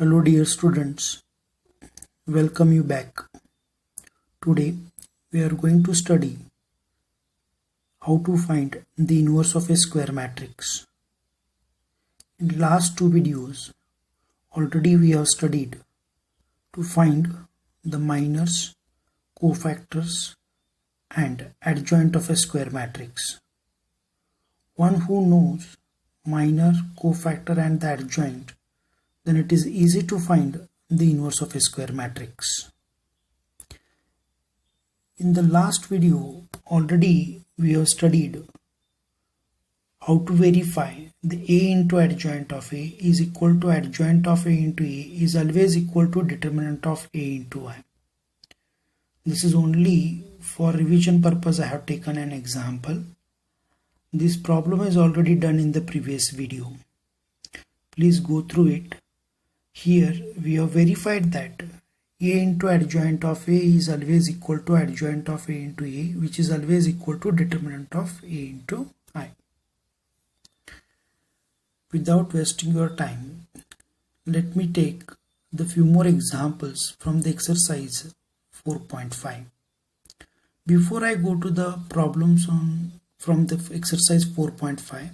Hello dear students, welcome you back. Today we are going to study how to find the inverse of a square matrix. In the last two videos already we have studied to find the minors, cofactors and adjoint of a square matrix. One who knows minor, cofactor and the adjoint, then it is easy to find the inverse of a square matrix. In the last video already we have studied how to verify the A into adjoint of A is equal to adjoint of A into A is always equal to determinant of A into I. This is only for revision purpose. I have taken an example. This problem is already done in the previous video. Please go through it. Here we have verified that A into adjoint of A is always equal to adjoint of A into A, which is always equal to determinant of A into I. Without wasting your time, let me take the few more examples from the exercise 4.5. Before I go to the problems from the exercise 4.5,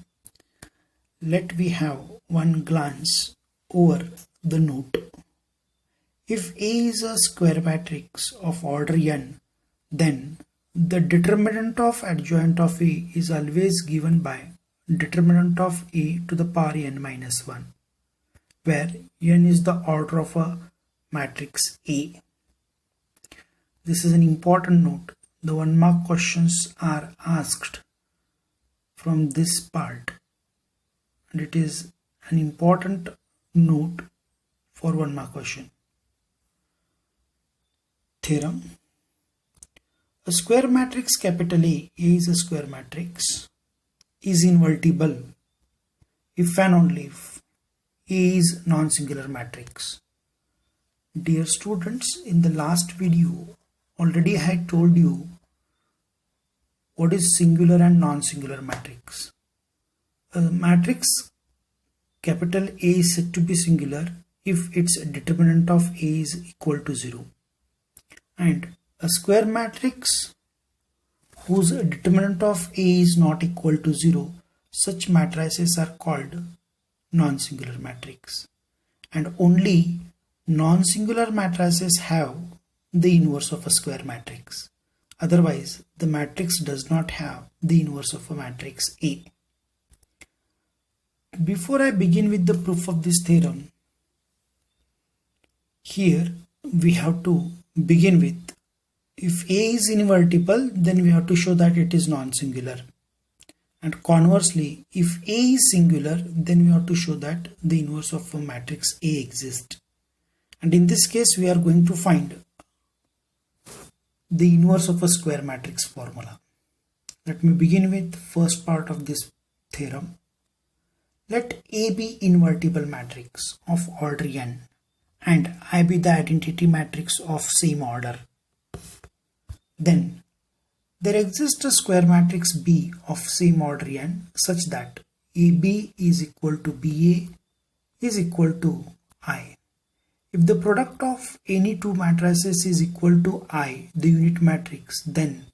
let me have one glance over the note. If A is a square matrix of order n, then the determinant of adjoint of A is always given by determinant of A to the power n minus 1, where n is the order of a matrix A. This is an important note. The 1 mark questions are asked from this part, and it is an important note for 1 mark question. Theorem. A square matrix capital A is a square matrix, is invertible if and only if A is non-singular matrix. Dear students, in the last video already I had told you what is singular and non-singular matrix. A matrix capital A is said to be singular if its determinant of A is equal to 0. And a square matrix whose determinant of A is not equal to 0, such matrices are called non-singular matrix. And only non-singular matrices have the inverse of a square matrix. Otherwise, the matrix does not have the inverse of a matrix A. Before I begin with the proof of this theorem, here we have to begin with, if A is invertible, then we have to show that it is non-singular. And conversely, if A is singular, then we have to show that the inverse of a matrix A exists. And in this case, we are going to find the inverse of a square matrix formula. Let me begin with the first part of this theorem. Let A be invertible matrix of order n and I be the identity matrix of same order. Then there exists a square matrix B of same order n such that AB is equal to BA is equal to I. If the product of any two matrices is equal to I, the unit matrix, then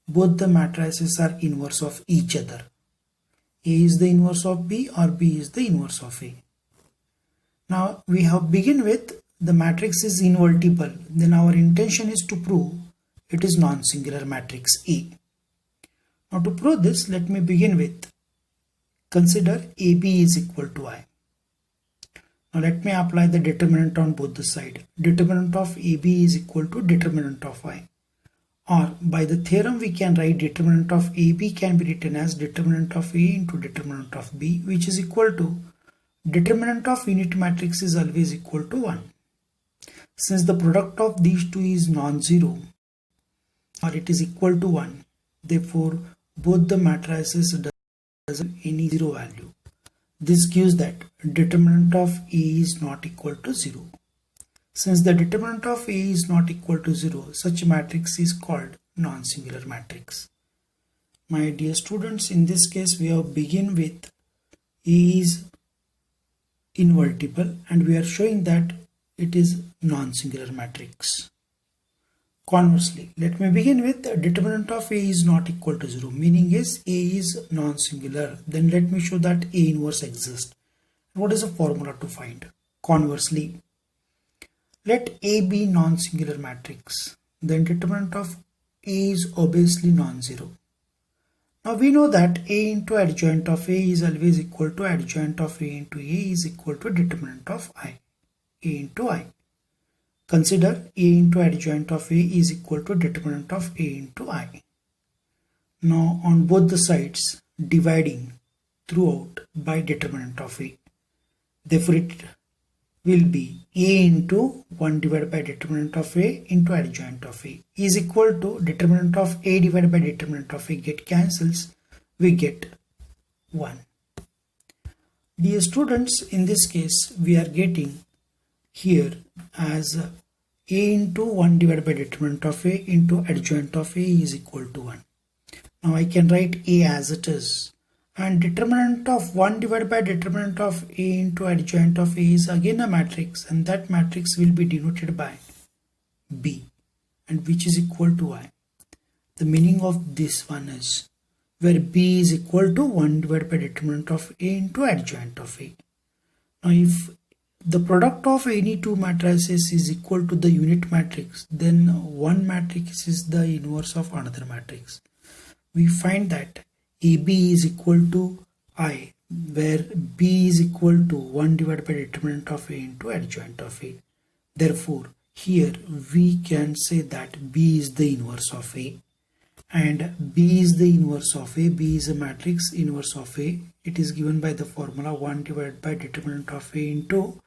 both the matrices are inverse of each other. A is the inverse of B or B is the inverse of A. Now we have begin with the matrix is invertible, then our intention is to prove it is non-singular matrix A. Now to prove this, let me begin with consider AB is equal to I. Now let me apply the determinant on both the sides. Determinant of AB is equal to determinant of I. Or by the theorem we can write determinant of AB can be written as determinant of A into determinant of B, which is equal to determinant of unit matrix is always equal to 1. Since the product of these two is non-zero or it is equal to 1, therefore both the matrices does any zero value. This gives that determinant of A is not equal to 0. Since the determinant of A is not equal to 0, such matrix is called non-singular matrix. My dear students, in this case we have begin with A is invertible, and we are showing that it is non-singular matrix. Conversely, let me begin with the determinant of A is not equal to 0, meaning is A is non-singular. Then let me show that A inverse exists. What is the formula to find? Conversely, let A be non-singular matrix. Then determinant of A is obviously non-zero. Now we know that A into adjoint of A is always equal to adjoint of A into A is equal to determinant of I. A into I. Consider A into adjoint of A is equal to determinant of A into I. Now on both the sides, dividing throughout by determinant of A. Therefore it will be A into 1 divided by determinant of A into adjoint of A is equal to determinant of A divided by determinant of A get cancels, we get 1. Dear students, in this case we are getting here as A into 1 divided by determinant of A into adjoint of A is equal to 1. Now I can write A as it is, and determinant of 1 divided by determinant of A into adjoint of A is again a matrix, and that matrix will be denoted by B, and which is equal to I. The meaning of this one is where B is equal to 1 divided by determinant of A into adjoint of A. Now if the product of any two matrices is equal to the unit matrix, then one matrix is the inverse of another matrix. We find that AB is equal to I, where B is equal to 1 divided by determinant of A into adjoint of A. Therefore, here we can say that B is the inverse of A, and B is the inverse of A. B is a matrix inverse of A. It is given by the formula 1 divided by determinant of A into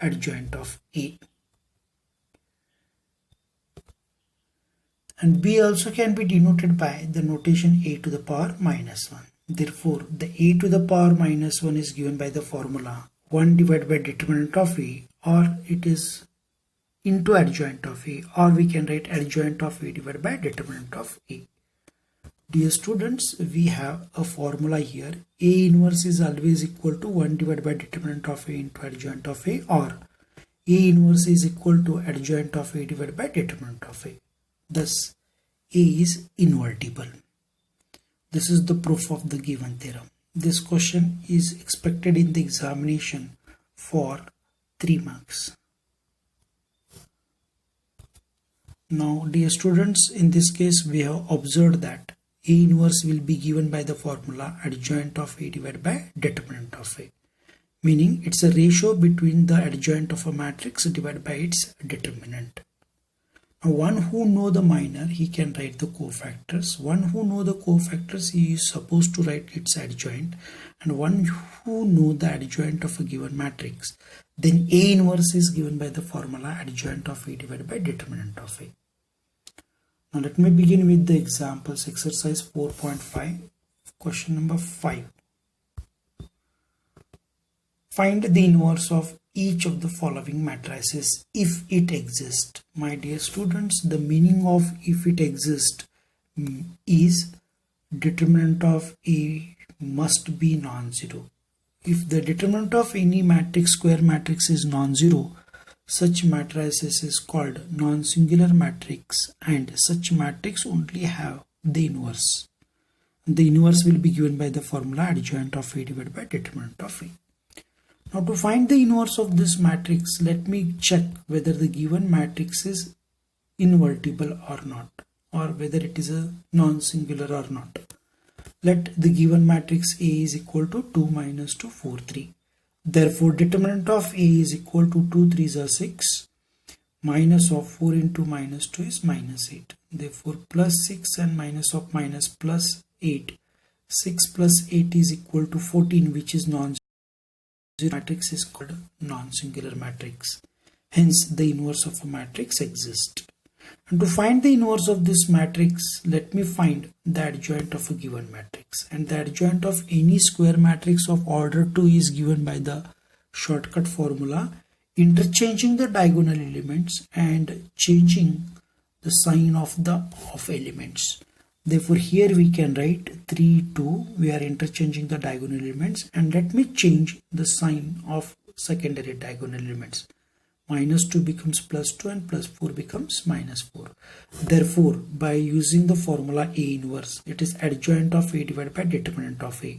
adjoint of A. And B also can be denoted by the notation A to the power minus 1. Therefore, the A to the power minus 1 is given by the formula 1 divided by determinant of A, or it is into adjoint of A, or we can write adjoint of A divided by determinant of A. Dear students, we have a formula here. A inverse is always equal to 1 divided by determinant of A into adjoint of A, or A inverse is equal to adjoint of A divided by determinant of A. Thus, A is invertible. This is the proof of the given theorem. This question is expected in the examination for 3 marks. Now, dear students, in this case we have observed that A inverse will be given by the formula adjoint of A divided by determinant of A, meaning it's a ratio between the adjoint of a matrix divided by its determinant. Now, one who know the minor, he can write the cofactors. One who know the cofactors, he is supposed to write its adjoint, and one who know the adjoint of a given matrix, then A inverse is given by the formula adjoint of A divided by determinant of A. Now let me begin with the examples. Exercise 4.5, question number 5. Find the inverse of each of the following matrices if it exists. My dear students, the meaning of if it exists is determinant of A must be non-zero. If the determinant of any matrix, square matrix, is non-zero, such matrices is called non-singular matrix, and such matrix only have the inverse. The inverse will be given by the formula adjoint of A divided by determinant of A. Now to find the inverse of this matrix, let me check whether the given matrix is invertible or not, or whether it is a non-singular or not. Let the given matrix A is equal to 2 minus 2, 4, 3. Therefore, determinant of A is equal to 2 3s are 6, minus of 4 into minus 2 is minus 8. Therefore, plus 6 and minus of minus plus 8. 6 plus 8 is equal to 14, which is non-zero. Matrix is called non-singular matrix. Hence, the inverse of a matrix exists. And to find the inverse of this matrix, let me find the adjoint of a given matrix. And the adjoint of any square matrix of order 2 is given by the shortcut formula, interchanging the diagonal elements and changing the sign of the off elements. Therefore, here we can write 3, 2. We are interchanging the diagonal elements, and let me change the sign of secondary diagonal elements. -2 becomes +2 and +4 becomes -4. Therefore, by using the formula A inverse, it is adjoint of A divided by determinant of A,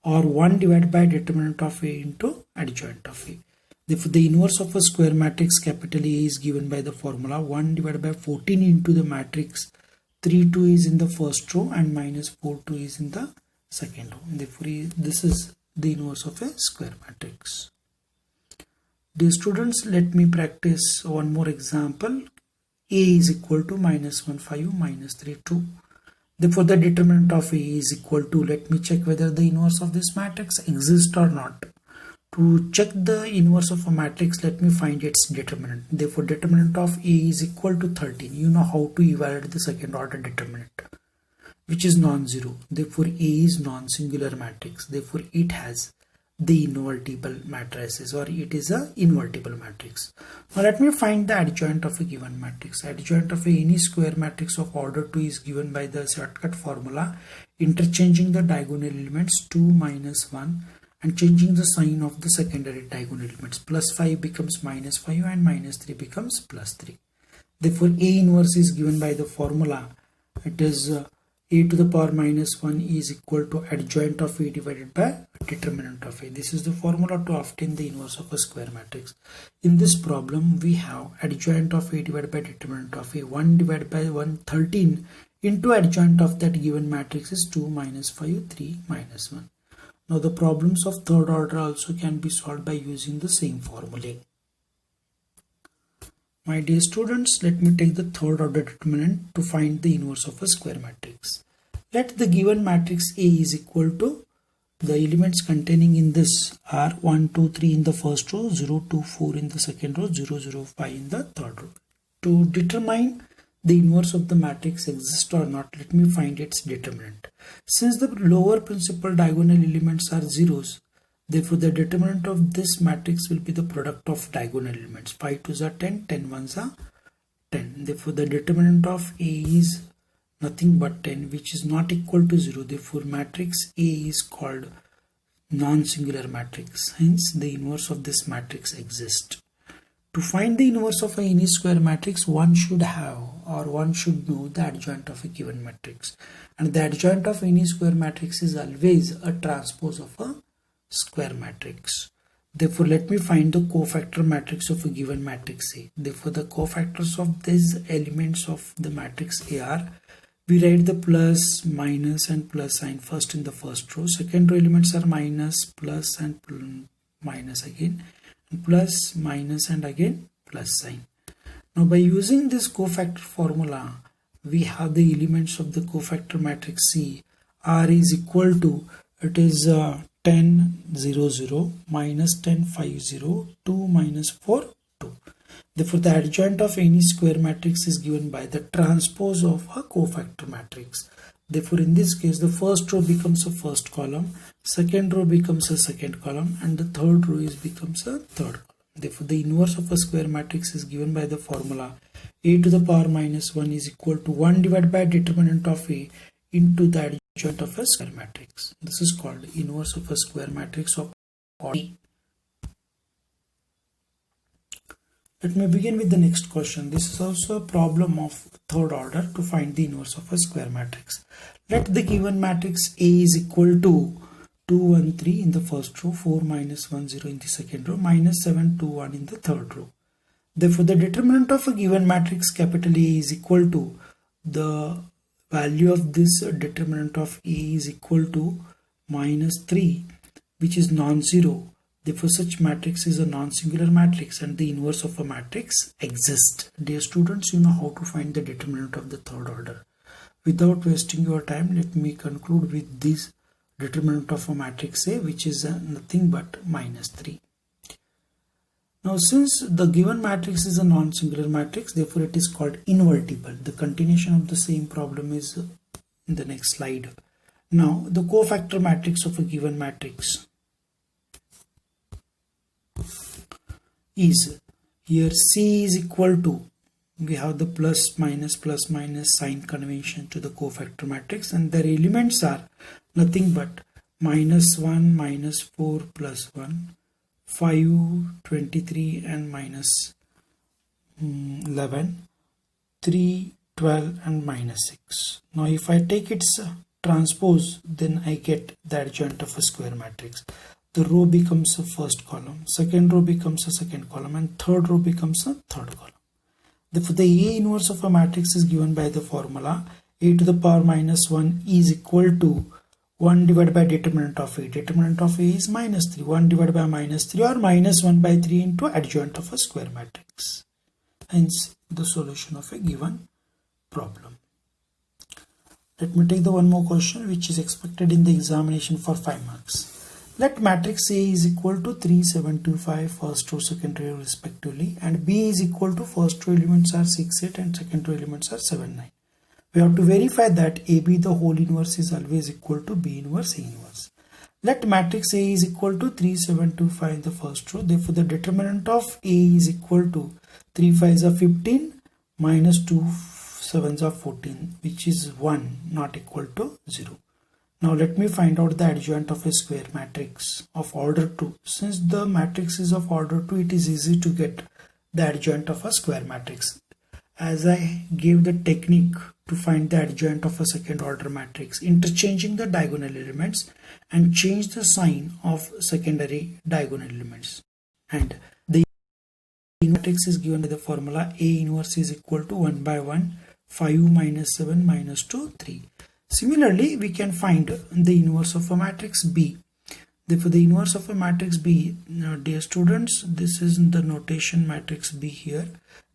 or 1 divided by determinant of A into adjoint of A. Therefore, the inverse of a square matrix capital A is given by the formula 1 divided by 14 into the matrix 3 2 is in the first row and -4 2 is in the second row. Therefore, this is the inverse of a square matrix. Dear students, let me practice one more example. A is equal to -1 5 -3 2. Therefore, the determinant of A is equal to, let me check whether the inverse of this matrix exists or not. To check the inverse of a matrix, let me find its determinant. Therefore, determinant of A is equal to 13. You know how to evaluate the second order determinant, which is non-zero. Therefore, A is non-singular matrix. Therefore, it has the invertible matrices, or it is a invertible matrix. Now, let me find the adjoint of a given matrix. Adjoint of any square matrix of order 2 is given by the shortcut formula, interchanging the diagonal elements 2 -1 and changing the sign of the secondary diagonal elements. +5 becomes -5 and -3 becomes +3. Therefore, A inverse is given by the formula. It is A to the power -1 is equal to adjoint of A divided by determinant of A. This is the formula to obtain the inverse of a square matrix. In this problem, we have adjoint of A divided by determinant of A. 1 divided by 13 into adjoint of that given matrix is 2 -5 3 -1. Now, the problems of third order also can be solved by using the same formula. My dear students, let me take the third order determinant to find the inverse of a square matrix. Let the given matrix A is equal to, the elements containing in this are 1 2 3 in the first row, 0 2 4 in the second row, 0 0 5 in the third row. To determine the inverse of the matrix exists or not, let me find its determinant. Since the lower principal diagonal elements are zeros, therefore the determinant of this matrix will be the product of diagonal elements. 5 2s are 10, 10 1s are 10. Therefore, the determinant of A is nothing but 10, which is not equal to 0. Therefore, matrix A is called non-singular matrix. Hence, the inverse of this matrix exists. To find the inverse of any square matrix, one should have, or one should know, the adjoint of a given matrix. And the adjoint of any square matrix is always a transpose of a square matrix. Therefore, let me find the cofactor matrix of a given matrix A. Therefore, the cofactors of these elements of the matrix A are, we write the plus, minus and plus sign first in the first row. Second row elements are minus, plus and minus again, and plus, minus and again plus sign. Now, by using this cofactor formula, we have the elements of the cofactor matrix C. R is equal to, it is 10 0 0 minus 10 5 0 2 minus 4 2. Therefore, the adjoint of any square matrix is given by the transpose of a cofactor matrix. Therefore, in this case, the first row becomes a first column, second row becomes a second column, and the third row becomes a third column. Therefore, the inverse of a square matrix is given by the formula A to the power -1 is equal to 1 divided by determinant of A into the adjoint of a square matrix. This is called inverse of a square matrix of order. Let me begin with the next question. This is also a problem of third order to find the inverse of a square matrix. Let the given matrix A is equal to 2 1 3 in the first row, 4 minus 1 0 in the second row, minus 7 2 1 in the third row. Therefore, the determinant of a given matrix capital A is equal to, the value of this determinant of A is equal to -3, which is non-zero. Therefore, such matrix is a non-singular matrix and the inverse of a matrix exists. Dear students, you know how to find the determinant of the third order. Without wasting your time, let me conclude with this determinant of a matrix A, which is nothing but -3. Now, since the given matrix is a non-singular matrix, therefore it is called invertible. The continuation of the same problem is in the next slide. Now, the cofactor matrix of a given matrix is, here C is equal to, we have the plus minus sign convention to the cofactor matrix, and their elements are nothing but -1 -4 +1, 5, 23 and minus 11, 3, 12 and minus 6. Now if I take its transpose, then I get the adjoint of a square matrix. The row becomes a first column, second row becomes a second column, and third row becomes a third column. Therefore, the A inverse of a matrix is given by the formula A to the power minus 1 is equal to 1 divided by determinant of A. Determinant of A is minus 3. 1 divided by minus 3 or minus 1 by 3 into adjoint of a square matrix. Hence, the solution of a given problem. Let me take the one more question which is expected in the examination for 5 marks. Let matrix A is equal to 3, 7, 2, 5 first row, second row respectively, and B is equal to first row elements are 6, 8 and second row elements are 7, 9. We have to verify that AB the whole inverse is always equal to B inverse A inverse. Let matrix A is equal to 3, 7, 2, 5 in the first row. Therefore, the determinant of A is equal to 3 5s are 15 minus 2 7s are 14, which is 1, not equal to 0. Now let me find out the adjoint of a square matrix of order 2. Since the matrix is of order 2, it is easy to get the adjoint of a square matrix. As I gave the technique to find the adjoint of a second order matrix, interchanging the diagonal elements and change the sign of secondary diagonal elements. And the matrix is given by the formula A inverse is equal to 1 by 1, 5 minus 7 minus 2, 3. Similarly, we can find the inverse of a matrix B. Therefore, the inverse of a matrix B, dear students, this is the notation matrix B here.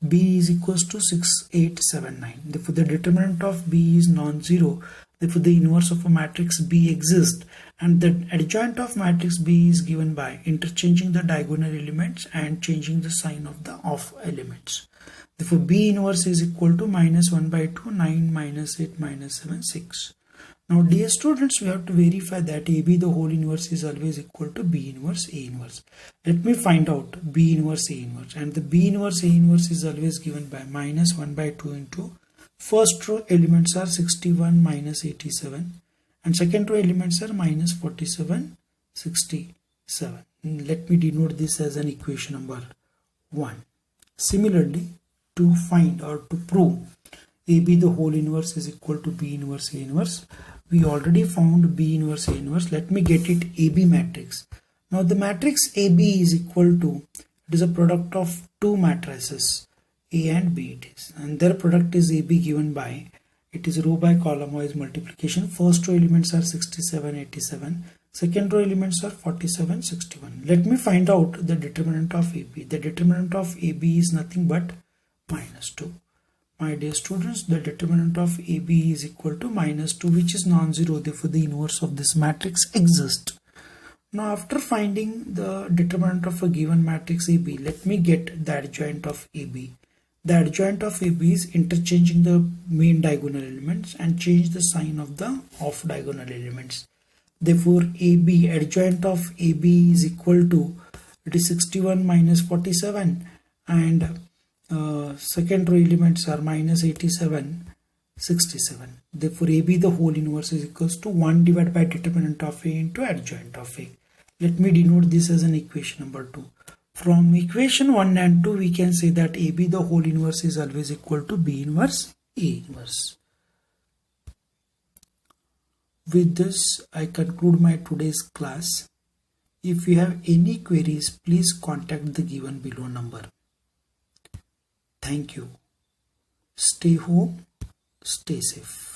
B is equals to 6, 8, 7, 9. Therefore, the determinant of B is non-zero. Therefore, the inverse of a matrix B exists. And the adjoint of matrix B is given by interchanging the diagonal elements and changing the sign of the off elements. Therefore, B inverse is equal to minus 1 by 2, 9 minus 8 minus 7, 6. Now, dear students, we have to verify that AB the whole inverse is always equal to B inverse A inverse. Let me find out B inverse A inverse. And the B inverse A inverse is always given by minus 1 by 2 into first row elements are 61 minus 87 and second row elements are minus 47, 67. Let me denote this as an equation number 1. Similarly, to find or to prove AB the whole inverse is equal to B inverse A inverse, we already found B inverse A inverse. Let me get it AB matrix. Now the matrix AB is equal to, it is a product of two matrices A and B it is, and their product is AB given by, it is row by column wise multiplication. First row elements are 67, 87. Second row elements are 47, 61. Let me find out the determinant of AB. The determinant of AB is nothing but minus 2. My dear students, the determinant of AB is equal to minus 2, which is non-zero. Therefore, the inverse of this matrix exists. Now, after finding the determinant of a given matrix AB, let me get the adjoint of AB. The adjoint of AB is interchanging the main diagonal elements and change the sign of the off diagonal elements. Therefore, AB, adjoint of AB is equal to, it is 61 minus 47 and second row elements are minus 87, 67. Therefore, AB the whole inverse is equals to 1 divided by determinant of A into adjoint of A. Let me denote this as an equation number 2. From equation 1 and 2, we can say that AB the whole inverse is always equal to B inverse A inverse. With this, I conclude my today's class. If you have any queries, please contact the given below number. Thank you. Stay home, stay safe.